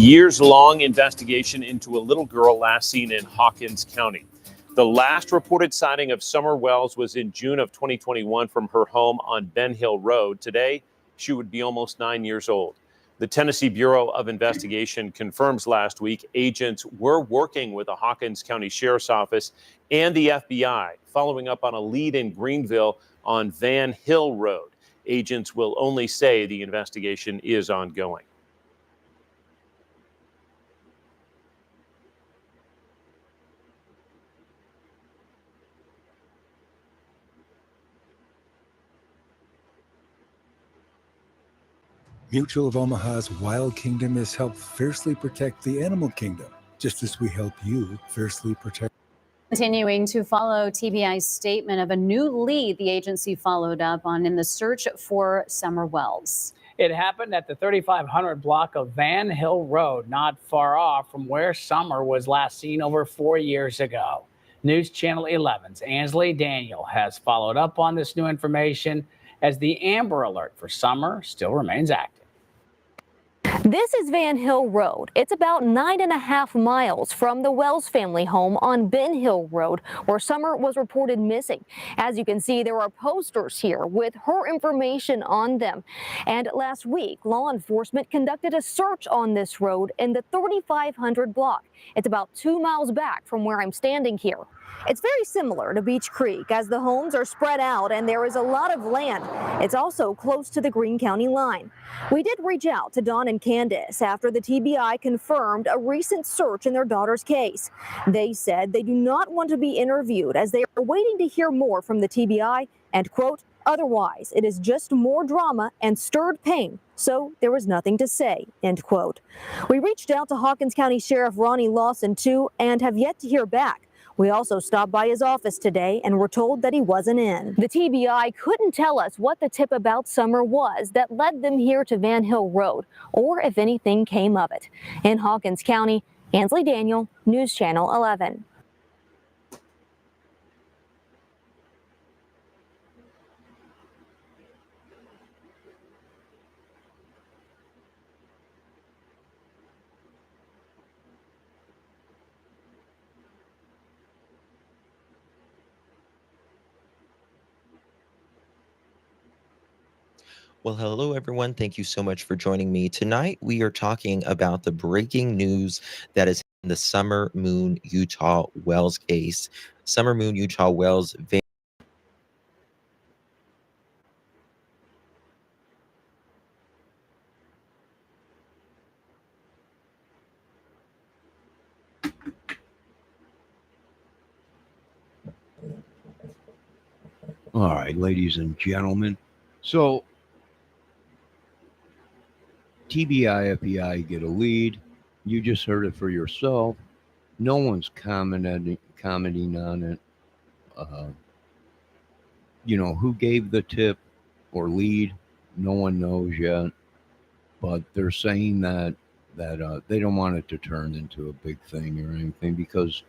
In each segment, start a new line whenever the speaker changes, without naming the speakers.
years-long investigation into a little girl last seen in Hawkins County. The last reported sighting of Summer Wells was in June of 2021 from her home on Ben Hill Road. Today, she would be almost 9 years old. The Tennessee Bureau of Investigation confirms last week agents were working with the Hawkins County Sheriff's Office and the FBI, following up on a lead in Greenville on Van Hill Road. Agents will only say the investigation is ongoing.
Mutual of Omaha's Wild Kingdom has helped fiercely protect the animal kingdom, just as we help you fiercely protect.
Continuing to follow TBI's statement of a new lead the agency followed up on in the search for Summer Wells.
It happened at the 3500 block of Van Hill Road, not far off from where Summer was last seen over 4 years ago. News Channel 11's Ansley Daniel has followed up on this new information as the Amber Alert for Summer still remains active.
This is Van Hill Road. It's about 9.5 miles from the Wells family home on Ben Hill Road, where Summer was reported missing. As you can see, there are posters here with her information on them. And last week, law enforcement conducted a search on this road in the 3500 block. It's about 2 miles back from where I'm standing here. It's very similar to Beach Creek, as the homes are spread out and there is a lot of land. It's also close to the Greene County line. We did reach out to Dawn and Candace after the TBI confirmed a recent search in their daughter's case. They said they do not want to be interviewed as they are waiting to hear more from the TBI and, quote, otherwise, it is just more drama and stirred pain, so there was nothing to say, end quote. We reached out to Hawkins County Sheriff Ronnie Lawson, too, and have yet to hear back. We also stopped by his office today and were told that he wasn't in. The TBI couldn't tell us what the tip about Summer was that led them here to Van Hill Road, or if anything came of it. In Hawkins County, Ansley Daniel, News Channel 11.
Well, hello, everyone. Thank you so much for joining me. Tonight, we are talking about the breaking news that is in the Summer Moon Utah Wells case. Summer Moon Utah Wells.
All right, ladies and gentlemen. So TBI, FBI get a lead. You just heard it for yourself. No one's commenting on it. Who gave the tip or lead? No one knows yet. But they're saying that they don't want it to turn into a big thing or anything because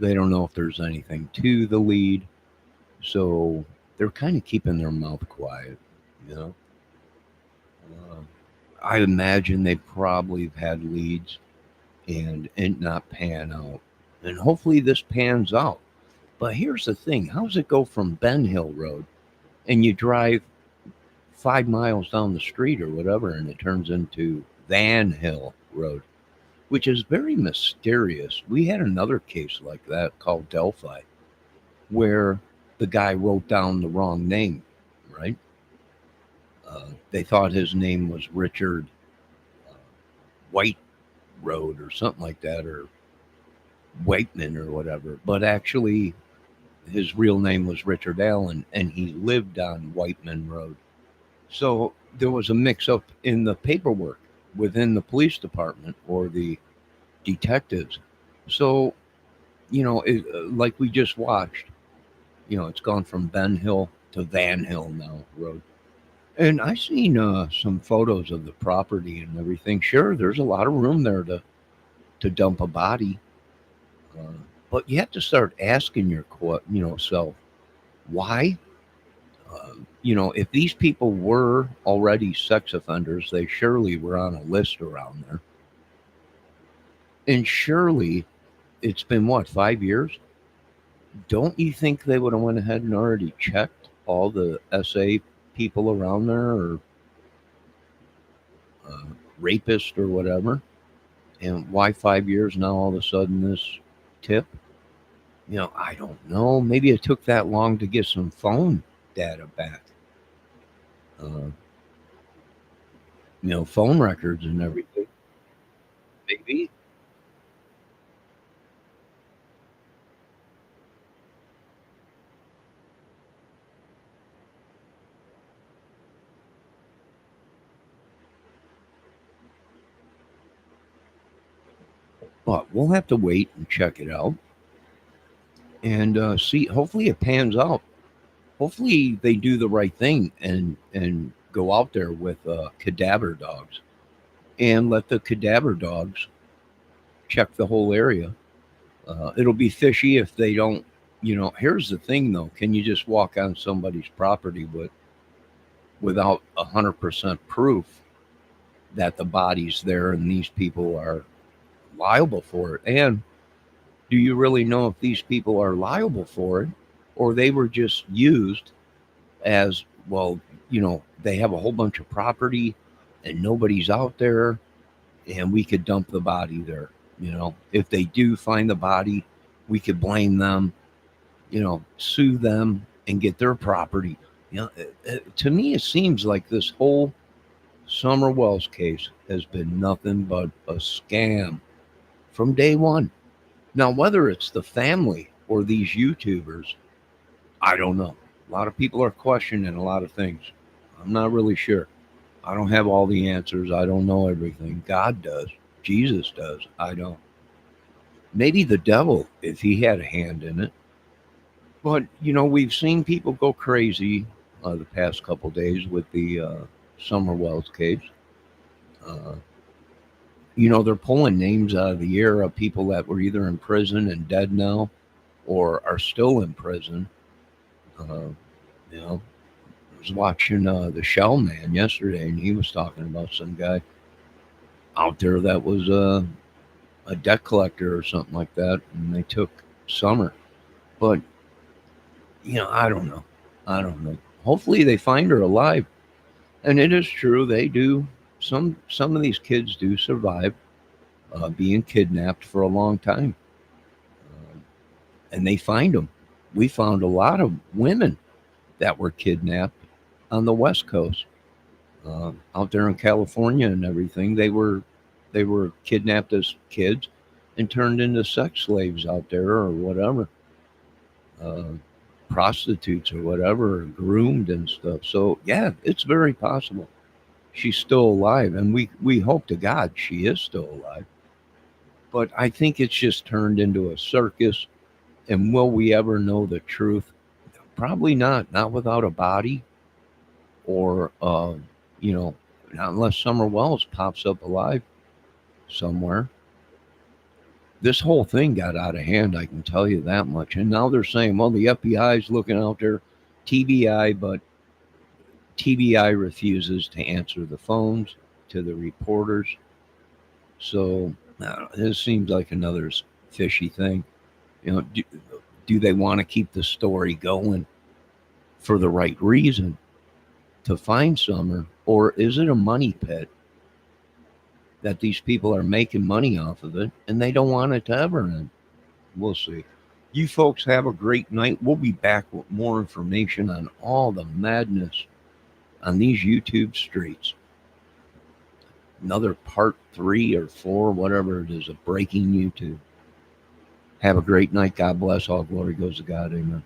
they don't know if there's anything to the lead. So they're kind of keeping their mouth quiet, I imagine they probably have had leads and not pan out. And hopefully this pans out. But here's the thing. How does it go from Ben Hill Road and you drive 5 miles down the street or whatever and it turns into Van Hill Road, which is very mysterious. We had another case like that called Delphi where the guy wrote down the wrong name, right? They thought his name was Richard White Road or something like that, or Whiteman or whatever. But actually, his real name was Richard Allen, and he lived on Whiteman Road. So there was a mix-up in the paperwork within the police department or the detectives. So, like we just watched, it's gone from Ben Hill to Van Hill now Road. And I seen some photos of the property and everything. Sure, there's a lot of room there to dump a body. But you have to start asking yourself, why? If these people were already sex offenders, they surely were on a list around there. And surely it's been what, 5 years? Don't you think they would have went ahead and already checked all the SA people around there, or uh, rapist or whatever? And why 5 years now all of a sudden this tip? I don't know. Maybe it took that long to get some phone data back. Uh, phone records and everything. Maybe. But we'll have to wait and check it out and see. Hopefully it pans out. Hopefully they do the right thing and go out there with cadaver dogs and let the cadaver dogs check the whole area. It'll be fishy if they don't. Here's the thing though: can you just walk on somebody's property without 100% proof that the body's there and these people are liable for it? And do you really know if these people are liable for it, or they were just used as, well, they have a whole bunch of property and nobody's out there and we could dump the body there. If they do find the body, we could blame them, sue them and get their property. To me, it seems like this whole Summer Wells case has been nothing but a scam from day one. Now, whether it's the family or these YouTubers, I don't know. A lot of people are questioning a lot of things. I'm not really sure. I don't have all the answers. I don't know everything. God does. Jesus does. I don't. Maybe the devil, if he had a hand in it. But, we've seen people go crazy the past couple days with the Summer Wells case. They're pulling names out of the air of people that were either in prison and dead now or are still in prison. I was watching the Shell Man yesterday, and he was talking about some guy out there that was a debt collector or something like that, and they took Summer. But, I don't know. Hopefully they find her alive. And it is true, they do. Some of these kids do survive being kidnapped for a long time. And they find them. We found a lot of women that were kidnapped on the West Coast, out there in California and everything. They were kidnapped as kids and turned into sex slaves out there or whatever, prostitutes or whatever, or groomed and stuff. So yeah, it's very possible she's still alive, and we hope to God she is still alive. But I think it's just turned into a circus. And will we ever know the truth? Probably not. Not without a body, or not unless Summer Wells pops up alive somewhere. This whole thing got out of hand, I can tell you that much. And now they're saying, well, the FBI is looking out there, TBI, but TBI refuses to answer the phones to the reporters. So this seems like another fishy thing. Do they want to keep the story going for the right reason to find Summer, or is it a money pit that these people are making money off of it and they don't want it to ever end? We'll see. You folks have a great night. We'll be back with more information on all the madness on these YouTube streets. Another part 3 or 4, whatever it is, of breaking YouTube. Have a great night. God bless. All glory goes to God. Amen.